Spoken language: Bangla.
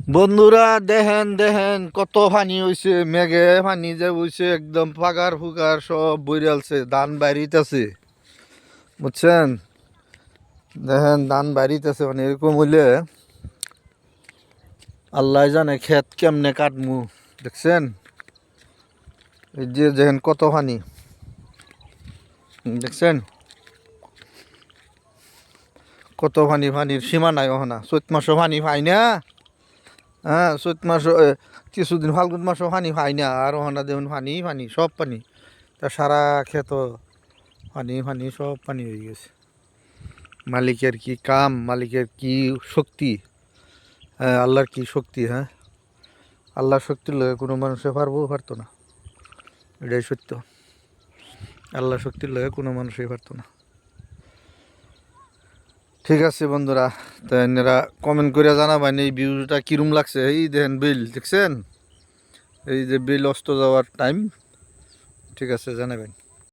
বন্ধুরা দেখেন দেখেন কত পানি হইছে, মেঘে পানি যে বইছে একদম পাগার ফুকার সব বইরালছে, ধান বাড়িতেছে বুঝছেন। দেখেন ধান বাড়িতেছে, মানে এরকম হইলে আল্লাহ জানে ক্ষেত কেমনে কাটমু। দেখছেন এই যে দেখেন কত পানি, দেখছেন কত পানি, পানির সীমা নাই। ওখানা চৈত মাসও পানি পাই না, হ্যাঁ চৈত মাস কিছুদিন ফাল্গুন মাসও পানি পাই না, আর ওখানা দেখুন পানি পানি সব পানি। তা সারা ক্ষেত পানি পানি সব পানি হয়ে গেছে। মালিকের কি কাম, মালিকের কি শক্তি, হ্যাঁ আল্লাহর কি শক্তি। হ্যাঁ আল্লাহর শক্তির লগে কোনো মানুষে পারতো না, এটাই সত্য। আল্লাহর শক্তির লগে কোনো মানুষই পারতো না। ঠিক আছে বন্ধুরা, তো এনারা কমেন্ট করে জানাবেন এই ভিউটা কিরম লাগছে। এই দেখেন বিল দেখছেন, এই যে বিল অস্ত যাওয়ার টাইম। ঠিক আছে জানাবেন।